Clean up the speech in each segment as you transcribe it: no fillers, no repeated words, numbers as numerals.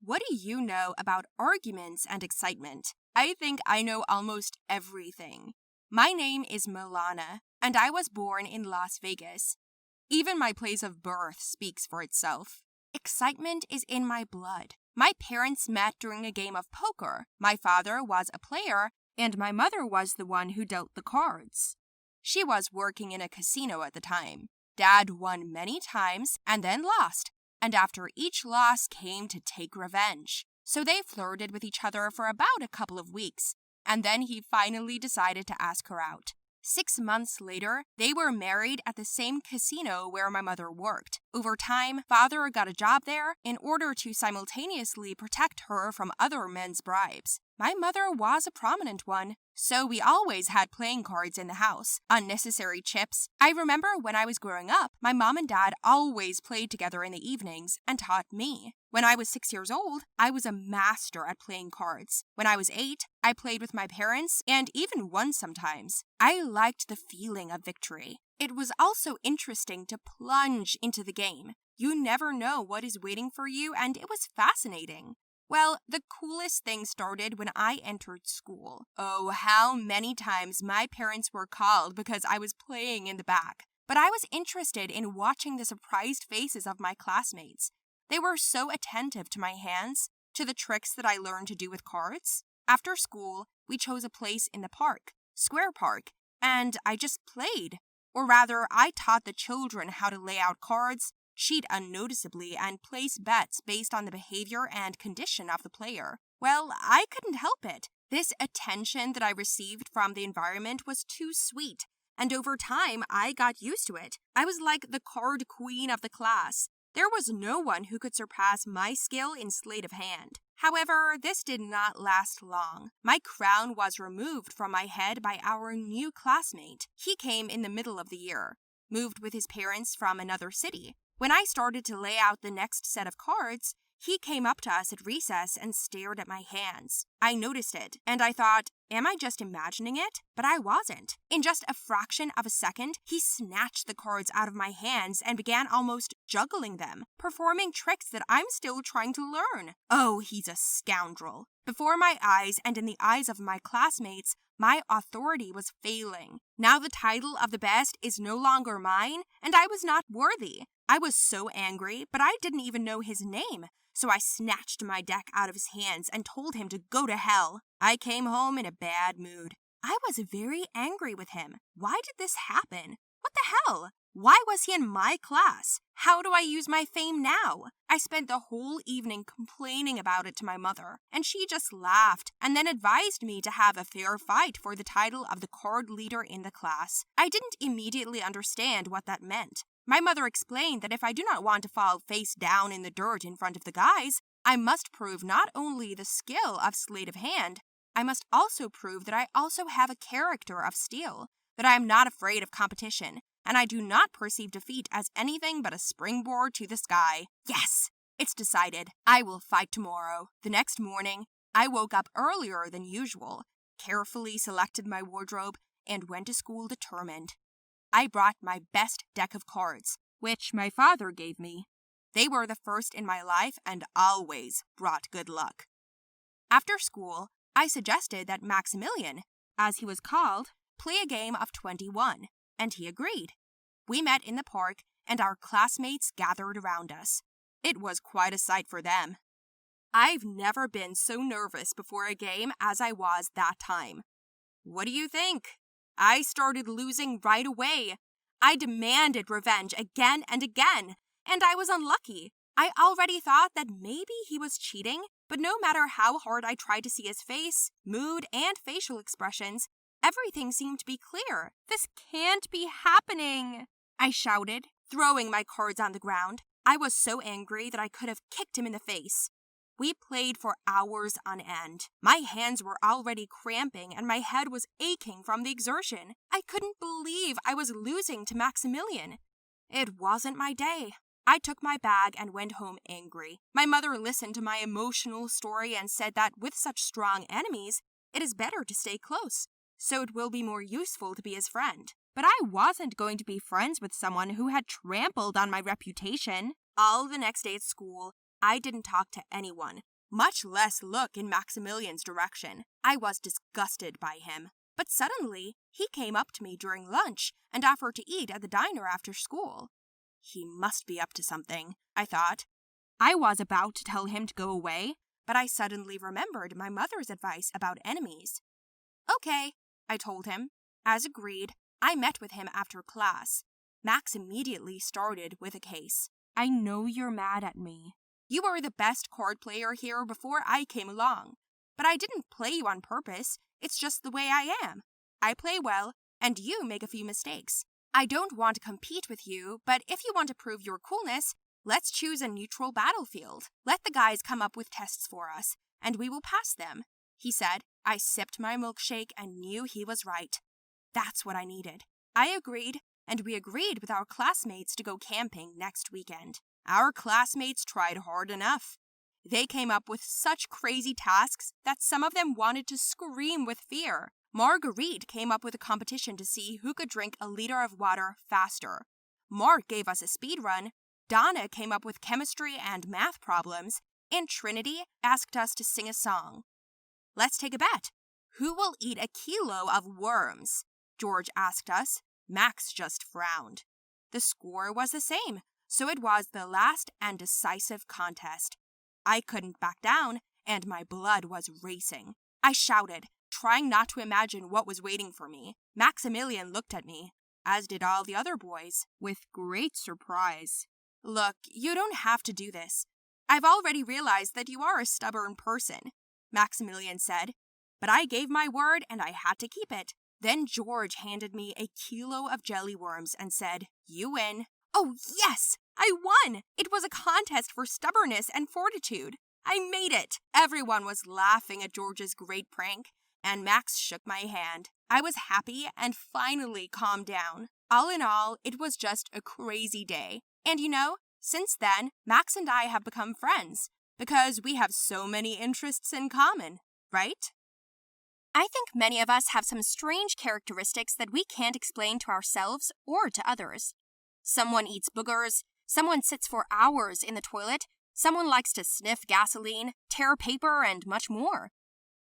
What do you know about arguments and excitement? I think I know almost everything. My name is Milana, and I was born in Las Vegas. Even my place of birth speaks for itself. Excitement is in my blood. My parents met during a game of poker. My father was a player, and my mother was the one who dealt the cards. She was working in a casino at the time. Dad won many times and then lost, and after each loss came to take revenge. So they flirted with each other for about a couple of weeks, and then he finally decided to ask her out. 6 months later, they were married at the same casino where my mother worked. Over time, father got a job there in order to simultaneously protect her from other men's bribes. My mother was a prominent one, so we always had playing cards in the house, unnecessary chips. I remember when I was growing up, my mom and dad always played together in the evenings and taught me. When I was 6 years old, I was a master at playing cards. When I was 8, I played with my parents and even won sometimes. I liked the feeling of victory. It was also interesting to plunge into the game. You never know what is waiting for you, and it was fascinating. Well, the coolest thing started when I entered school. Oh, how many times my parents were called because I was playing in the back. But I was interested in watching the surprised faces of my classmates. They were so attentive to my hands, to the tricks that I learned to do with cards. After school, we chose a place in the park, Square Park, and I just played. Or rather, I taught the children how to lay out cards, cheat unnoticeably, and place bets based on the behavior and condition of the player. Well, I couldn't help it. This attention that I received from the environment was too sweet, and over time, I got used to it. I was like the card queen of the class. There was no one who could surpass my skill in sleight of hand. However, this did not last long. My crown was removed from my head by our new classmate. He came in the middle of the year, moved with his parents from another city. When I started to lay out the next set of cards, he came up to us at recess and stared at my hands. I noticed it, and I thought, am I just imagining it? But I wasn't. In just a fraction of a second, he snatched the cards out of my hands and began almost juggling them, performing tricks that I'm still trying to learn. Oh, he's a scoundrel. Before my eyes and in the eyes of my classmates, my authority was failing. Now the title of the best is no longer mine, and I was not worthy. I was so angry, but I didn't even know his name. So I snatched my deck out of his hands and told him to go to hell. I came home in a bad mood. I was very angry with him. Why did this happen? What the hell? Why was he in my class? How do I use my fame now? I spent the whole evening complaining about it to my mother, and she just laughed and then advised me to have a fair fight for the title of the card leader in the class. I didn't immediately understand what that meant. My mother explained that if I do not want to fall face down in the dirt in front of the guys, I must prove not only the skill of sleight of hand, I must also prove that I also have a character of steel, that I am not afraid of competition, and I do not perceive defeat as anything but a springboard to the sky. Yes, it's decided. I will fight tomorrow. The next morning, I woke up earlier than usual, carefully selected my wardrobe, and went to school determined. I brought my best deck of cards, which my father gave me. They were the first in my life and always brought good luck. After school, I suggested that Maximilian, as he was called, play a game of 21, and he agreed. We met in the park, and our classmates gathered around us. It was quite a sight for them. I've never been so nervous before a game as I was that time. What do you think? I started losing right away. I demanded revenge again and again, and I was unlucky. I already thought that maybe he was cheating, but no matter how hard I tried to see his face, mood, and facial expressions, everything seemed to be clear. This can't be happening, I shouted, throwing my cards on the ground. I was so angry that I could have kicked him in the face. We played for hours on end. My hands were already cramping and my head was aching from the exertion. I couldn't believe I was losing to Maximilian. It wasn't my day. I took my bag and went home angry. My mother listened to my emotional story and said that with such strong enemies, it is better to stay close, so it will be more useful to be his friend. But I wasn't going to be friends with someone who had trampled on my reputation. All the next day at school, I didn't talk to anyone. much less look in Maximilian's direction. I was disgusted by him. But suddenly, he came up to me during lunch and offered to eat at the diner after school. He must be up to something, I thought. I was about to tell him to go away, but I suddenly remembered my mother's advice about enemies. Okay, I told him. As agreed, I met with him after class. Max immediately started with a case. I know you're mad at me. You were the best card player here before I came along. But I didn't play you on purpose. It's just the way I am. I play well, and you make a few mistakes. I don't want to compete with you, but if you want to prove your coolness, let's choose a neutral battlefield. Let the guys come up with tests for us, and we will pass them, he said. I sipped my milkshake and knew he was right. That's what I needed. I agreed, and we agreed with our classmates to go camping next weekend. Our classmates tried hard enough. They came up with such crazy tasks that some of them wanted to scream with fear. Marguerite came up with a competition to see who could drink a liter of water faster. Mark gave us a speed run. Donna came up with chemistry and math problems. And Trinity asked us to sing a song. Let's take a bet. Who will eat a kilo of worms? George asked us. Max just frowned. The score was the same, so it was the last and decisive contest. I couldn't back down, and my blood was racing. I shouted, trying not to imagine what was waiting for me. Maximilian looked at me, as did all the other boys, with great surprise. Look, you don't have to do this. I've already realized that you are a stubborn person, Maximilian said. But I gave my word and I had to keep it. Then George handed me a kilo of jelly worms and said, "You win." Oh, yes! I won! It was a contest for stubbornness and fortitude. I made it! Everyone was laughing at George's great prank, and Max shook my hand. I was happy and finally calmed down. All in all, it was just a crazy day. And you know, since then, Max and I have become friends, because we have so many interests in common, right? I think many of us have some strange characteristics that we can't explain to ourselves or to others. Someone eats boogers, someone sits for hours in the toilet, someone likes to sniff gasoline, tear paper, and much more.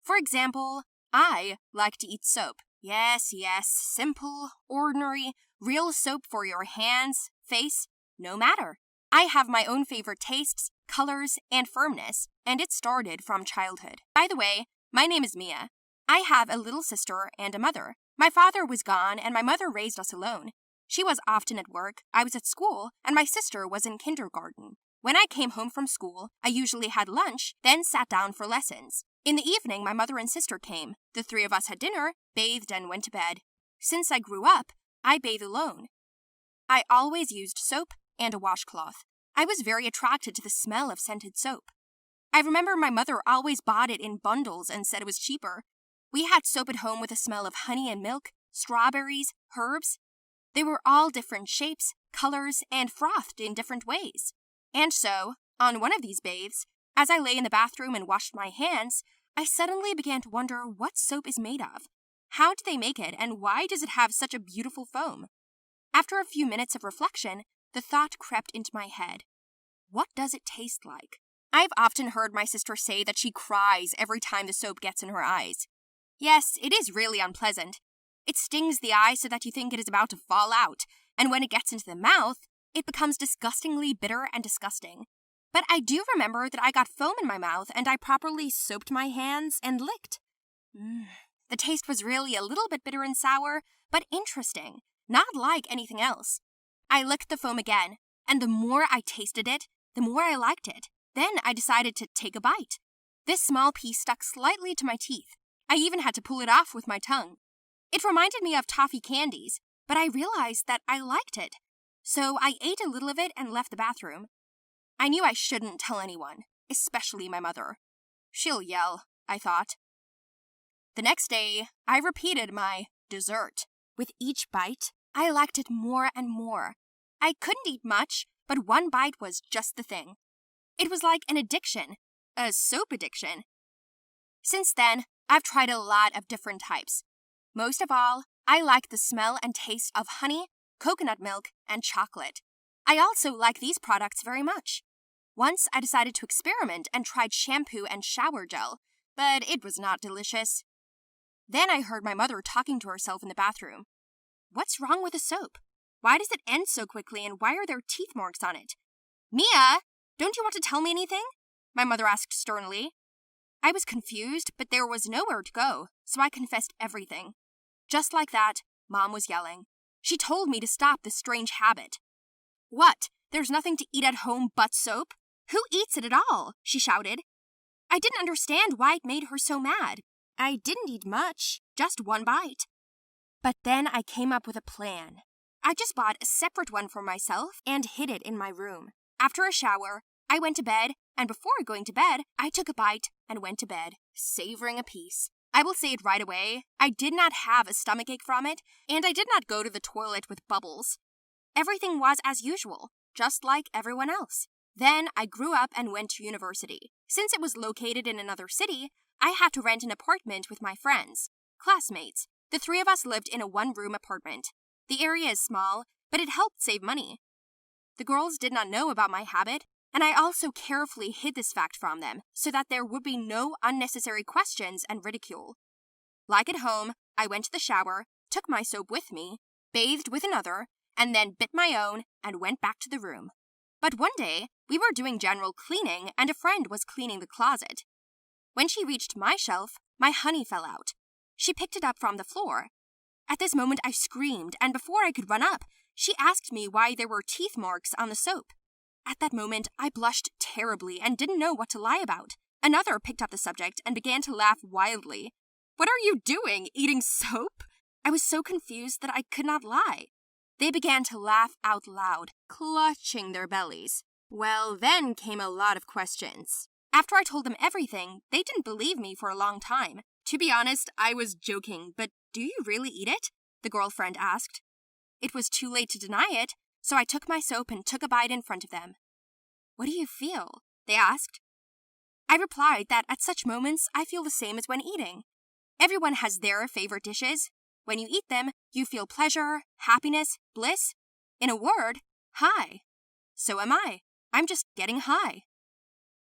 For example, I like to eat soap. Yes, simple, ordinary, real soap for your hands, face, no matter. I have my own favorite tastes, colors, and firmness, and it started from childhood. By the way, my name is Mia. I have a little sister and a mother. My father was gone, and my mother raised us alone. She was often at work, I was at school, and my sister was in kindergarten. When I came home from school, I usually had lunch, then sat down for lessons. In the evening, my mother and sister came. The three of us had dinner, bathed, and went to bed. Since I grew up, I bathe alone. I always used soap and a washcloth. I was very attracted to the smell of scented soap. I remember my mother always bought it in bundles and said it was cheaper. We had soap at home with a smell of honey and milk, strawberries, herbs. They were all different shapes, colors, and frothed in different ways. And so, on one of these bathes, as I lay in the bathroom and washed my hands, I suddenly began to wonder what soap is made of. How do they make it, and why does it have such a beautiful foam? After a few minutes of reflection, the thought crept into my head. What does it taste like? I've often heard my sister say that she cries every time the soap gets in her eyes. Yes, it is really unpleasant. It stings the eye so that you think it is about to fall out, and when it gets into the mouth, it becomes disgustingly bitter and disgusting. But I do remember that I got foam in my mouth and I properly soaped my hands and licked. The taste was really a little bit bitter and sour, but interesting, not like anything else. I licked the foam again, and the more I tasted it, the more I liked it. Then I decided to take a bite. This small piece stuck slightly to my teeth. I even had to pull it off with my tongue. It reminded me of toffee candies, but I realized that I liked it. So I ate a little of it and left the bathroom. I knew I shouldn't tell anyone, especially my mother. She'll yell, I thought. The next day, I repeated my dessert. With each bite, I liked it more and more. I couldn't eat much, but one bite was just the thing. It was like an addiction, a soap addiction. Since then, I've tried a lot of different types. Most of all, I like the smell and taste of honey, coconut milk, and chocolate. I also like these products very much. Once I decided to experiment and tried shampoo and shower gel, but it was not delicious. Then I heard my mother talking to herself in the bathroom. What's wrong with the soap? Why does it end so quickly and why are there teeth marks on it? Mia, don't you want to tell me anything? My mother asked sternly. I was confused, but there was nowhere to go, so I confessed everything. Just like that, Mom was yelling. She told me to stop this strange habit. What? There's nothing to eat at home but soap? Who eats it at all? She shouted. I didn't understand why it made her so mad. I didn't eat much, just one bite. But then I came up with a plan. I just bought a separate one for myself and hid it in my room. After a shower, I went to bed, and before going to bed, I took a bite and went to bed, savoring a piece. I will say it right away, I did not have a stomachache from it, and I did not go to the toilet with bubbles. Everything was as usual, just like everyone else. Then I grew up and went to university. Since it was located in another city, I had to rent an apartment with my friends, classmates. The three of us lived in a one-room apartment. The area is small, but it helped save money. The girls did not know about my habit, and I also carefully hid this fact from them so that there would be no unnecessary questions and ridicule. Like at home, I went to the shower, took my soap with me, bathed with another, and then bit my own and went back to the room. But one day, we were doing general cleaning and a friend was cleaning the closet. When she reached my shelf, my honey fell out. She picked it up from the floor. At this moment, I screamed, and before I could run up, she asked me why there were teeth marks on the soap. At that moment, I blushed terribly and didn't know what to lie about. Another picked up the subject and began to laugh wildly. What are you doing, eating soap? I was so confused that I could not lie. They began to laugh out loud, clutching their bellies. Well, then came a lot of questions. After I told them everything, they didn't believe me for a long time. To be honest, I was joking, but do you really eat it? The girlfriend asked. It was too late to deny it, so I took my soap and took a bite in front of them. What do you feel? They asked. I replied that at such moments, I feel the same as when eating. Everyone has their favorite dishes. When you eat them, you feel pleasure, happiness, bliss. In a word, high. So am I. I'm just getting high.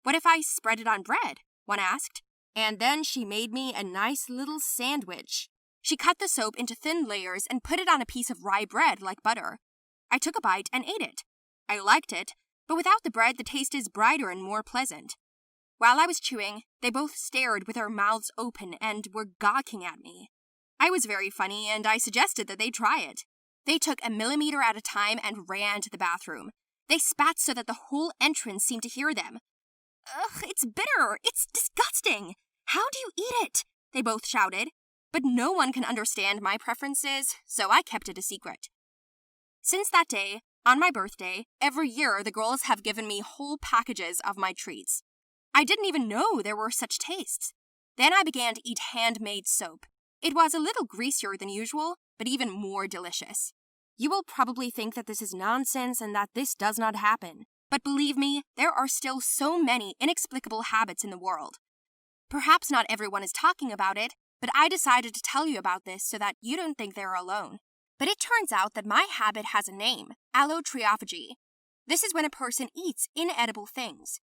What if I spread it on bread? One asked. And then she made me a nice little sandwich. She cut the soap into thin layers and put it on a piece of rye bread like butter. I took a bite and ate it. I liked it, but without the bread, the taste is brighter and more pleasant. While I was chewing, they both stared with their mouths open and were gawking at me. I was very funny, and I suggested that they try it. They took a millimeter at a time and ran to the bathroom. They spat so that the whole entrance seemed to hear them. Ugh, it's bitter! It's disgusting! How do you eat it? They both shouted. But no one can understand my preferences, so I kept it a secret. Since that day, on my birthday, every year the girls have given me whole packages of my treats. I didn't even know there were such tastes. Then I began to eat handmade soap. It was a little greasier than usual, but even more delicious. You will probably think that this is nonsense and that this does not happen. But believe me, there are still so many inexplicable habits in the world. Perhaps not everyone is talking about it, but I decided to tell you about this so that you don't think they're alone. But it turns out that my habit has a name, allotriophagy. This is when a person eats inedible things.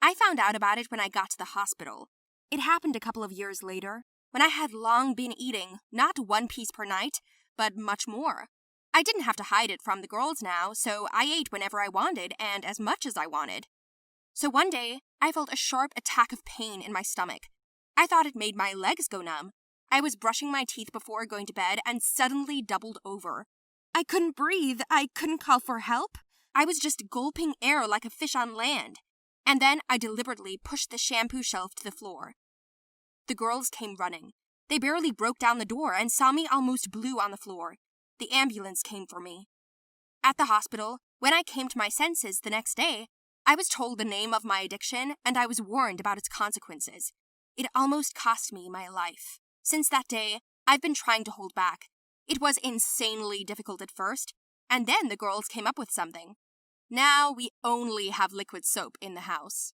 I found out about it when I got to the hospital. It happened a couple of years later, when I had long been eating not one piece per night, but much more. I didn't have to hide it from the girls now, so I ate whenever I wanted and as much as I wanted. So one day, I felt a sharp attack of pain in my stomach. I thought it made my legs go numb. I was brushing my teeth before going to bed and suddenly doubled over. I couldn't breathe. I couldn't call for help. I was just gulping air like a fish on land. And then I deliberately pushed the shampoo shelf to the floor. The girls came running. They barely broke down the door and saw me almost blue on the floor. The ambulance came for me. At the hospital, when I came to my senses the next day, I was told the name of my addiction and I was warned about its consequences. It almost cost me my life. Since that day, I've been trying to hold back. It was insanely difficult at first, and then the girls came up with something. Now we only have liquid soap in the house.